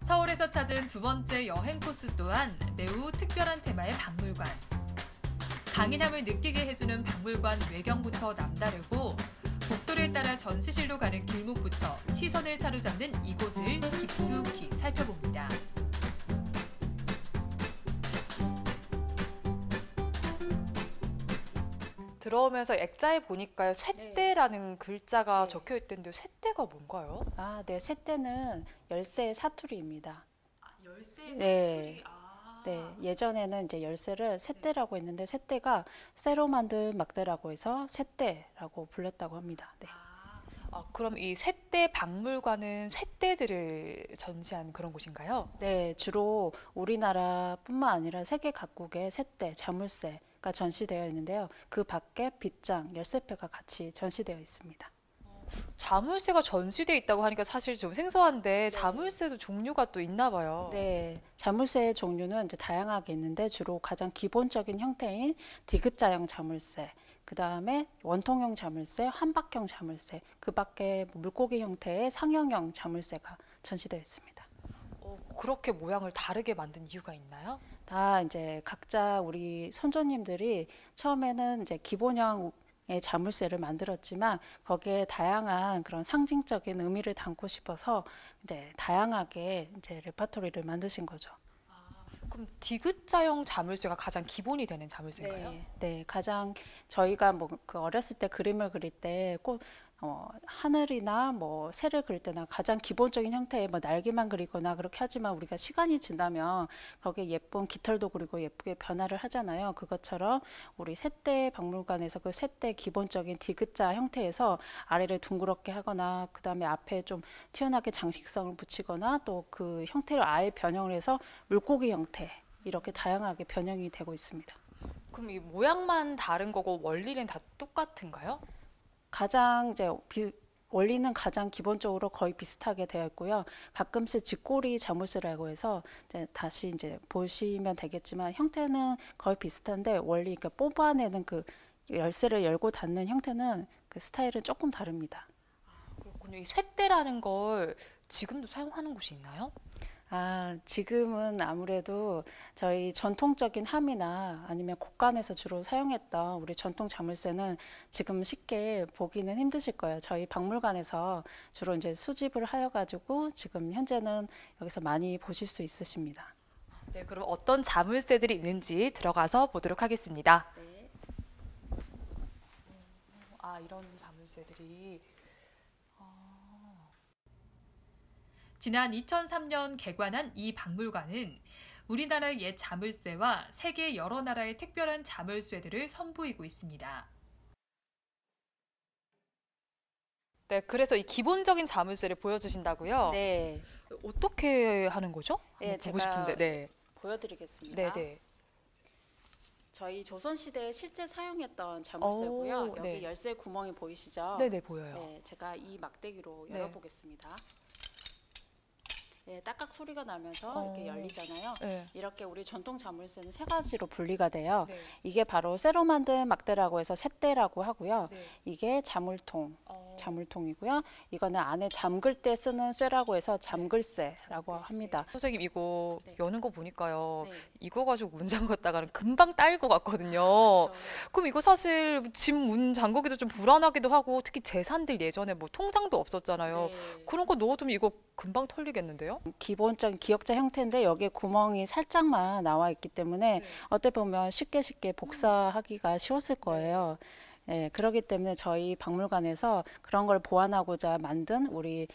서울에서 찾은 두 번째 여행 코스 또한 매우 특별한 테마의 박물관. 강인함을 느끼게 해주는 박물관 외경부터 남다르고 복도를 따라 전시실로 가는 길목부터 시선을 사로잡는 이곳을 깊숙이 살펴봅니다. 들어오면서 액자에 보니까요, 쇠대라는 글자가 적혀 있던데 쇠대가 뭔가요? 아, 네, 쇠대는 열쇠의 사투리입니다. 열쇠 네. 네, 예전에는 이제 열쇠를 쇠대라고 했는데 쇠대가 쇠로 만든 막대라고 해서 쇠대라고 불렸다고 합니다. 네. 그럼 이 쇠대 박물관은 쇠대들을 전시한 그런 곳인가요? 네, 주로 우리나라뿐만 아니라 세계 각국의 쇠대, 자물쇠가 전시되어 있는데요. 그 밖에 빗장, 열쇠패가 같이 전시되어 있습니다. 자물쇠가 전시돼 있다고 하니까 사실 좀 생소한데 자물쇠도 종류가 또 있나 봐요. 네, 자물쇠의 종류는 이제 다양하게 있는데 주로 가장 기본적인 형태인 디귿자형 자물쇠, 그 다음에 원통형 자물쇠, 한박형 자물쇠, 그 밖에 물고기 형태의 상형형 자물쇠가 전시되어 있습니다. 그렇게 모양을 다르게 만든 이유가 있나요? 다 이제 각자 우리 선조님들이 처음에는 이제 기본형 의 자물쇠를 만들었지만 거기에 다양한 그런 상징적인 의미를 담고 싶어서 이제 다양하게 이제 레파토리를 만드신 거죠. 그럼 디귿자형 자물쇠가 가장 기본이 되는 자물쇠인가요? 네, 네, 가장 저희가 뭐 그 어렸을 때 그림을 그릴 때 꼭 하늘이나 뭐 새를 그릴 때나 가장 기본적인 형태의 뭐 날개만 그리거나 그렇게 하지만 우리가 시간이 지나면 거기에 예쁜 깃털도 그리고 예쁘게 변화를 하잖아요. 그것처럼 우리 쇠대 박물관에서 그 쇠대 기본적인 디귿자 형태에서 아래를 둥그렇게 하거나 그 다음에 앞에 좀 튀어나게 장식성을 붙이거나 또 그 형태를 아예 변형을 해서 물고기 형태 이렇게 다양하게 변형이 되고 있습니다. 그럼 이 모양만 다른 거고 원리는 다 똑같은가요? 가장 이제 원리는 가장 기본적으로 거의 비슷하게 되어 있고요. 가끔씩 직고리 자물쇠라고 해서 이제 다시 이제 보시면 되겠지만 형태는 거의 비슷한데 원리 그러니까 뽑아내는 그 열쇠를 열고 닫는 형태는 그 스타일은 조금 다릅니다. 그렇군요. 이 쇠대라는 걸 지금도 사용하는 곳이 있나요? 아, 지금은 아무래도 저희 전통적인 함이나 아니면 곡간에서 주로 사용했던 우리 전통 자물쇠는 지금 쉽게 보기는 힘드실 거예요. 저희 박물관에서 주로 이제 수집을 하여 가지고 지금 현재는 여기서 많이 보실 수 있으십니다. 네, 그럼 어떤 자물쇠들이 있는지 들어가서 보도록 하겠습니다. 네. 이런 자물쇠들이 지난 2003년 개관한 이 박물관은 우리나라의 옛 자물쇠와 세계 여러 나라의 특별한 자물쇠들을 선보이고 있습니다. 네, 그래서 이 기본적인 자물쇠를 보여주신다고요? 네. 어떻게 하는 거죠? 네, 한번 보고 제가 싶은데. 네. 보여드리겠습니다. 네, 네. 저희 조선시대에 실제 사용했던 자물쇠고요. 여기 네. 열쇠 구멍이 보이시죠? 네, 네, 보여요. 네, 제가 이 막대기로 네. 열어보겠습니다. 네, 딱딱 소리가 나면서 이렇게 열리잖아요. 네. 이렇게 우리 전통 자물쇠는 세 가지로 분리가 돼요. 네. 이게 바로 쇠로 만든 막대라고 해서 쇠대라고 하고요. 네. 이게 자물통이고요. 이거는 안에 잠글 때 쓰는 쇠라고 해서 잠글쇠라고 합니다. 선생님 이거 네. 여는 거 보니까요. 네. 이거 가지고 문 잠갔다가는 금방 딸 것 같거든요. 그렇죠. 그럼 이거 사실 집 문 잠그기도 좀 불안하기도 하고 특히 재산들 예전에 뭐 통장도 없었잖아요. 네. 그런 거 넣어두면 이거 금방 털리겠는데요? 기본적인 기역자 형태인데 여기에 구멍이 살짝만 나와 있기 때문에 어떻게 보면 쉽게 복사하기가 쉬웠을 거예요. 네, 그렇기 때문에 저희 박물관에서 그런 걸 보완하고자 만든 우리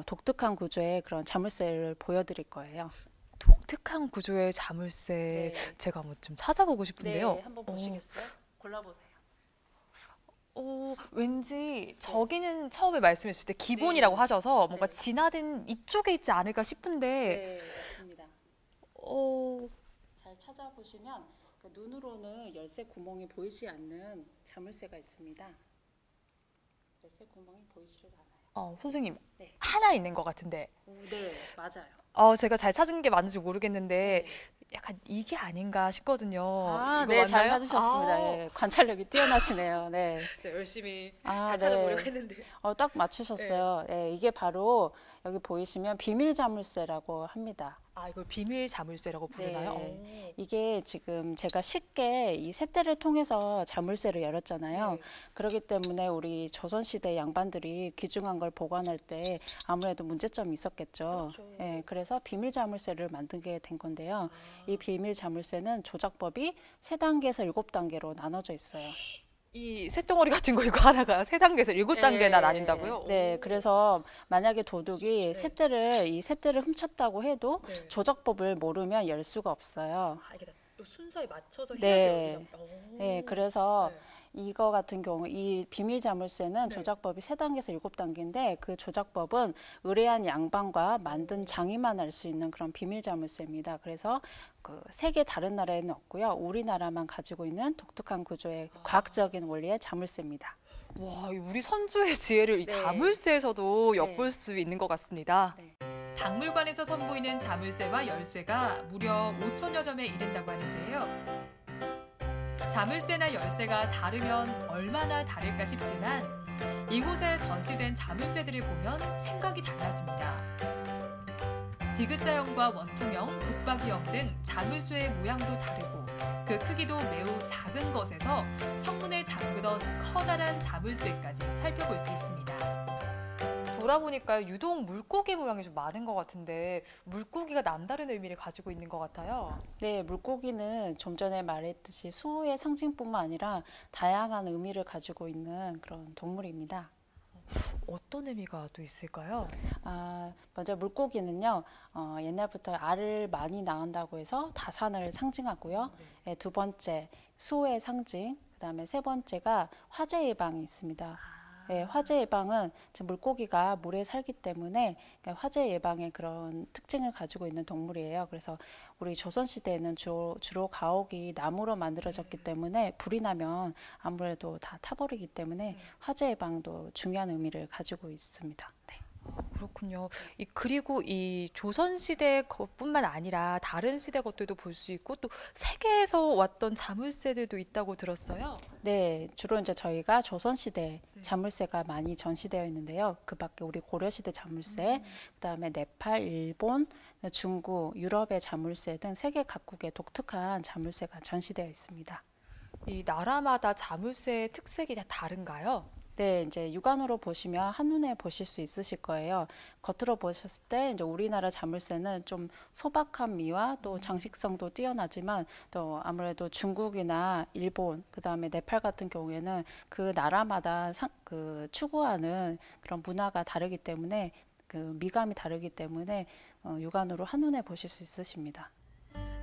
독특한 구조의 그런 자물쇠를 보여드릴 거예요. 독특한 구조의 자물쇠 네. 제가 한번 좀 찾아보고 싶은데요. 네, 한번 보시겠어요? 골라보세요. 왠지 저기는 처음에 말씀해 주실 때 기본이라고 하셔서 뭔가 네. 진화된 이쪽에 있지 않을까 싶은데 네, 맞습니다. 어, 잘 찾아보시면 그 눈으로는 열쇠 구멍이 보이지 않는 자물쇠가 있습니다. 열쇠 구멍이 보이지를 않아요. 선생님 네. 하나 있는 것 같은데 네, 맞아요. 제가 잘 찾은 게 맞는지 모르겠는데 네. 약간 이게 아닌가 싶거든요. 아, 이거 네, 잘 맞나요? 찾으셨습니다. 아, 예, 관찰력이 뛰어나시네요. 네. 제가 열심히 아, 잘 찾아보려고 네. 했는데. 딱 네. 맞추셨어요. 예, 이게 바로 여기 보이시면 비밀 자물쇠라고 합니다. 아, 이걸 비밀 자물쇠라고 부르나요? 네. 오. 이게 지금 제가 쉽게 이 쇳대를 통해서 자물쇠를 열었잖아요. 네. 그렇기 때문에 우리 조선시대 양반들이 귀중한 걸 보관할 때 아무래도 문제점이 있었겠죠. 그렇죠. 예, 그래서 비밀 자물쇠를 만들게 된 건데요. 이 아, 비밀 자물쇠는 조작법이 3단계에서 7단계로 나눠져 있어요. 이 쇳덩어리 같은 거 이거 하나가 3단계에서 7단계나 예, 나뉜다고요? 네, 오. 그래서 만약에 도둑이 네. 이 쇳대를 훔쳤다고 해도 네. 조작법을 모르면 열 수가 없어요. 아, 이게 다 또 순서에 맞춰서 해야지 네. 열리나. 오. 네, 그래서 네. 이거 같은 경우 이 비밀 자물쇠는 네. 조작법이 3단계에서 7단계인데 그 조작법은 의뢰한 양반과 만든 오. 장인만 알 수 있는 그런 비밀 자물쇠입니다. 그래서 그 세계 다른 나라에는 없고요. 우리나라만 가지고 있는 독특한 구조의 아. 과학적인 원리의 자물쇠입니다. 와, 이 우리 선조의 지혜를 이 네. 자물쇠에서도 네. 엿볼 수 있는 것 같습니다. 네. 박물관에서 선보이는 자물쇠와 열쇠가 무려 5천여 점에 이른다고 하는데요. 자물쇠나 열쇠가 다르면 얼마나 다를까 싶지만 이곳에 전시된 자물쇠들을 보면 생각이 달라집니다. 디귿자형과 원통형, 북박이형 등 자물쇠의 모양도 다르고 그 크기도 매우 작은 것에서 성문을 잠그던 커다란 자물쇠까지 살펴볼 수 있습니다. 돌아보니까 유독 물고기 모양이 좀 많은 것 같은데 물고기가 남다른 의미를 가지고 있는 것 같아요. 네, 물고기는 좀 전에 말했듯이 수호의 상징뿐만 아니라 다양한 의미를 가지고 있는 그런 동물입니다. 어떤 의미가 또 있을까요? 먼저 물고기는요, 옛날부터 알을 많이 낳는다고 해서 다산을 상징하고요. 네. 두 번째, 수호의 상징, 그다음에 세 번째가 화재 예방이 있습니다. 예, 화재 예방은 지금 물고기가 물에 살기 때문에 그러니까 화재 예방의 그런 특징을 가지고 있는 동물이에요. 그래서 우리 조선시대에는 주로 가옥이 나무로 만들어졌기 때문에 불이 나면 아무래도 다 타버리기 때문에 화재 예방도 중요한 의미를 가지고 있습니다. 네. 그렇군요. 그리고 이 조선시대 것뿐만 아니라 다른 시대 것들도 볼 수 있고 또 세계에서 왔던 자물쇠들도 있다고 들었어요. 네, 주로 이제 저희가 조선시대 네. 자물쇠가 많이 전시되어 있는데요. 그 밖에 우리 고려시대 자물쇠, 그다음에 네팔, 일본, 중국, 유럽의 자물쇠 등 세계 각국의 독특한 자물쇠가 전시되어 있습니다. 이 나라마다 자물쇠의 특색이 다 다른가요? 네, 이제 육안으로 보시면 한눈에 보실 수 있으실 거예요. 겉으로 보셨을 때 이제 우리나라 자물쇠는 좀 소박한 미와 또 장식성도 뛰어나지만 또 아무래도 중국이나 일본, 그다음에 네팔 같은 경우에는 그 나라마다 그 추구하는 그런 문화가 다르기 때문에 그 미감이 다르기 때문에 육안으로 한눈에 보실 수 있으십니다.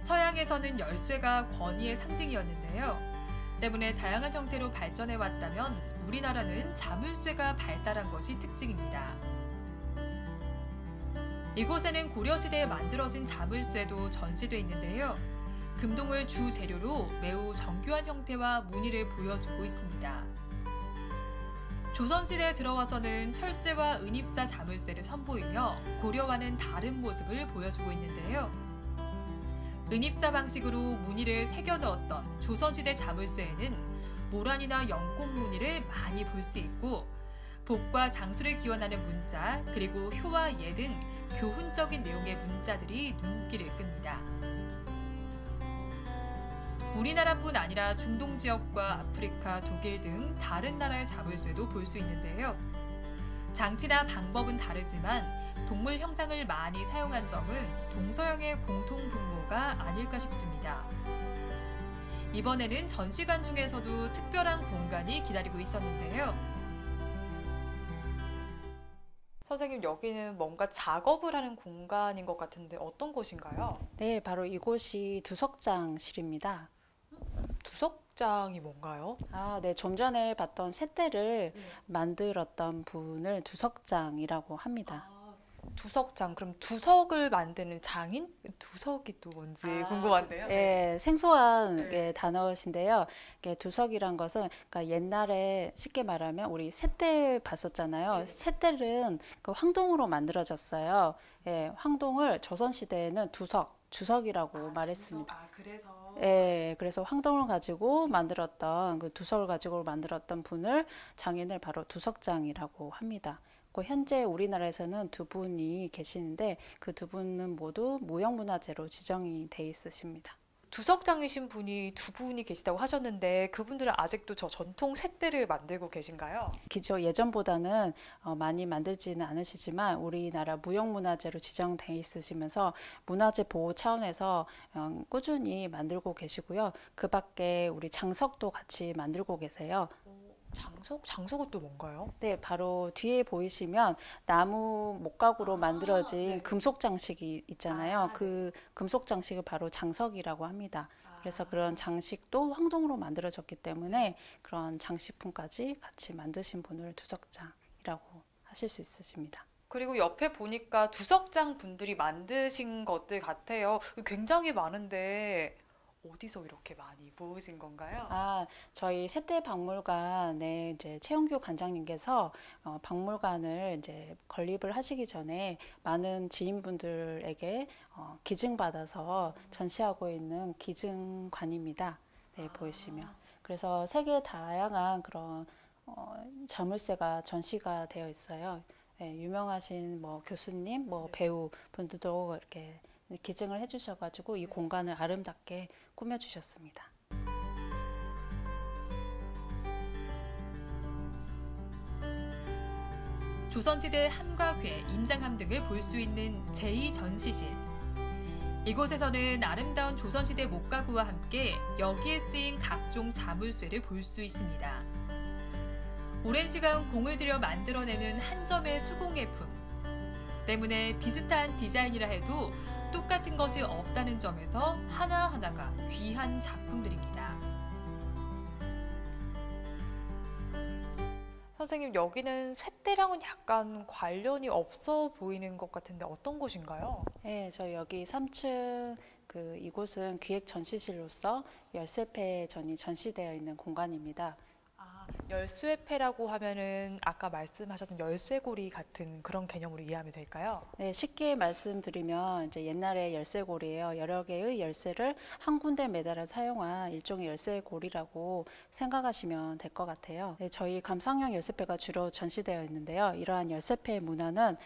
서양에서는 열쇠가 권위의 상징이었는데요. 때문에 다양한 형태로 발전해 왔다면 우리나라는 자물쇠가 발달한 것이 특징입니다. 이곳에는 고려시대에 만들어진 자물쇠도 전시돼 있는데요. 금동을 주 재료로 매우 정교한 형태와 무늬를 보여주고 있습니다. 조선시대에 들어와서는 철제와 은입사 자물쇠를 선보이며 고려와는 다른 모습을 보여주고 있는데요. 은입사 방식으로 무늬를 새겨 넣었던 조선시대 자물쇠에는 모란이나 영꽃 무늬를 많이 볼 수 있고 복과 장수를 기원하는 문자 그리고 효와 예 등 교훈적인 내용의 문자들이 눈길을 끕니다. 우리나라뿐 아니라 중동 지역과 아프리카, 독일 등 다른 나라의 자물쇠도 볼 수 있는데요. 장치나 방법은 다르지만 동물 형상을 많이 사용한 점은 동서양의 공통 분모가 아닐까 싶습니다. 이번에는 전시관 중에서도 특별한 공간이 기다리고 있었는데요. 선생님, 여기는 뭔가 작업을 하는 공간인 것 같은데 어떤 곳인가요? 네, 바로 이곳이 두석장실입니다. 두석장이 뭔가요? 네, 좀 전에 봤던 쇳대를 만들었던 분을 두석장이라고 합니다. 두석장, 그럼 두석을 만드는 장인? 두석이 또 뭔지 궁금한데요. 예, 생소한 네. 단어신데요. 이게 두석이란 것은 그러니까 옛날에 쉽게 말하면 우리 쇳대 봤었잖아요. 네. 쇳대는 그 황동으로 만들어졌어요. 예, 황동을 조선시대에는 두석, 주석이라고 말했습니다. 그래서 예, 그래서 황동을 가지고 만들었던 그 두석을 가지고 만들었던 분을 장인을 바로 두석장이라고 합니다. 그 현재 우리나라에서는 두 분이 계시는데 그 두 분은 모두 무형문화재로 지정이 돼 있으십니다. 두석장이신 분이 두 분이 계시다고 하셨는데 그분들은 아직도 저 전통 쇳대를 만들고 계신가요? 예전보다는 많이 만들지는 않으시지만 우리나라 무형문화재로 지정돼 있으시면서 문화재 보호 차원에서 꾸준히 만들고 계시고요. 그 밖에 우리 장석도 같이 만들고 계세요. 장석? 장석은 또 뭔가요? 네, 바로 뒤에 보이시면 나무 목각으로 만들어진 네. 금속 장식이 있잖아요. 아, 그 금속 장식을 바로 장석이라고 합니다. 그래서 아. 그런 장식도 황동으로 만들어졌기 때문에 그런 장식품까지 같이 만드신 분을 두석장이라고 하실 수 있으십니다. 그리고 옆에 보니까 두석장 분들이 만드신 것들 같아요. 굉장히 많은데 어디서 이렇게 많이 모으신 건가요? 저희 세대박물관에 이제 최영규 관장님께서 박물관을 이제 건립을 하시기 전에 많은 지인분들에게 기증받아서 전시하고 있는 기증관입니다. 네, 보이시면. 그래서 세계 다양한 그런 자물쇠가 전시가 되어 있어요. 네, 유명하신 뭐 교수님, 뭐 배우 분들도 이렇게 기증을 해주셔가지고 이 공간을 아름답게 꾸며주셨습니다. 조선시대 함과 궤, 인장함 등을 볼 수 있는 제2전시실. 이곳에서는 아름다운 조선시대 목가구와 함께 여기에 쓰인 각종 자물쇠를 볼 수 있습니다. 오랜 시간 공을 들여 만들어내는 한 점의 수공예품 때문에 비슷한 디자인이라 해도 똑같은 것이 없다는 점에서 하나하나가 귀한 작품들입니다. 선생님, 여기는 쇳대랑은 약간 관련이 없어 보이는 것 같은데 어떤 곳인가요? 네, 저희 여기 3층 이곳은 기획 전시실로서 13회 전이 전시되어 있는 공간입니다. 열쇠패라고 하면은 아까 말씀하셨던 열쇠고리 같은 그런 개념으로 이해하면 될까요? 네, 쉽게 말씀드리면 이제 옛날에 열쇠고리예요. 여러 개의 열쇠를 한 군데 매달아 사용한 일종의 열쇠고리라고 생각하시면 될 것 같아요. 네, 저희 감상용 열쇠패가 주로 전시되어 있는데요. 이러한 열쇠패 문화는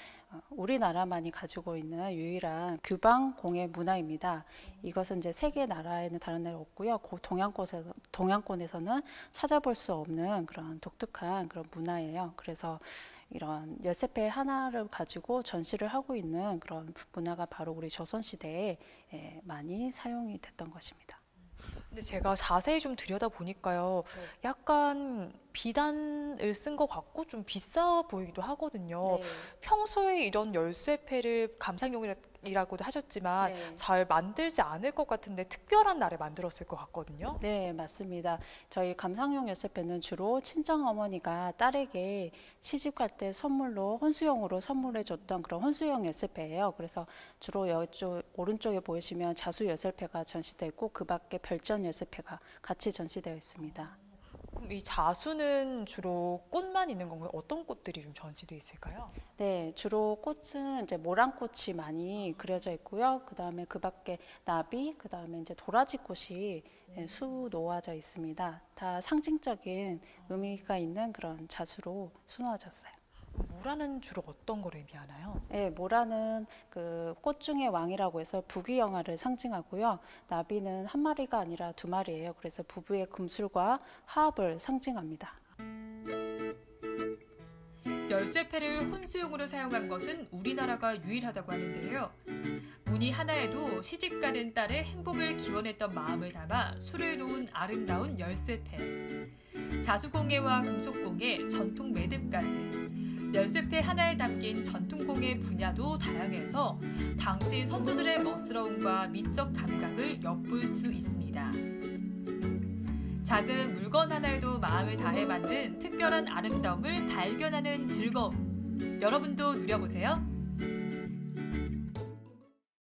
우리나라만이 가지고 있는 유일한 규방 공예 문화입니다. 이것은 이제 세계 나라에는 다른 나라에 없고요. 동양권에서는 찾아볼 수 없는 그런 독특한 그런 문화예요. 그래서 이런 열쇠패 하나를 가지고 전시를 하고 있는 그런 문화가 바로 우리 조선시대에 많이 사용이 됐던 것입니다. 근데 제가 자세히 좀 들여다보니까요. 약간 비단을 쓴 것 같고 좀 비싸 보이기도 하거든요. 네. 평소에 이런 열쇠패를 감상용이라고도 하셨지만 네. 잘 만들지 않을 것 같은데 특별한 날에 만들었을 것 같거든요. 네, 맞습니다. 저희 감상용 열쇠패는 주로 친정어머니가 딸에게 시집 갈 때 선물로 혼수용으로 선물해 줬던 그런 혼수용 열쇠패예요. 그래서 주로 이쪽 오른쪽에 보이시면 자수 열쇠패가 전시되어 있고 그 밖에 별전 열쇠패가 같이 전시되어 있습니다. 그럼 이 자수는 주로 꽃만 있는 건가요? 어떤 꽃들이 좀 전시되어 있을까요? 네, 주로 꽃은 이제 모란꽃이 많이 그려져 있고요. 그 다음에 그 밖에 나비, 그 다음에 이제 도라지꽃이 수 놓아져 있습니다. 다 상징적인 의미가 있는 그런 자수로 수놓아졌어요. 모라는 주로 어떤 걸 의미하나요? 네, 모라는 그 꽃 중의 왕이라고 해서 부귀영화를 상징하고요. 나비는 한 마리가 아니라 두 마리예요. 그래서 부부의 금술과 화합을 상징합니다. 열쇠패를 혼수용으로 사용한 것은 우리나라가 유일하다고 하는데요. 무늬 하나에도 시집가는 딸의 행복을 기원했던 마음을 담아 수를 놓은 아름다운 열쇠패. 자수공예와 금속공예, 전통 매듭까지 열쇠패 하나에 담긴 전통공예 분야도 다양해서 당시 선조들의 멋스러움과 미적 감각을 엿볼 수 있습니다. 작은 물건 하나에도 마음을 다해 만든 특별한 아름다움을 발견하는 즐거움. 여러분도 누려보세요.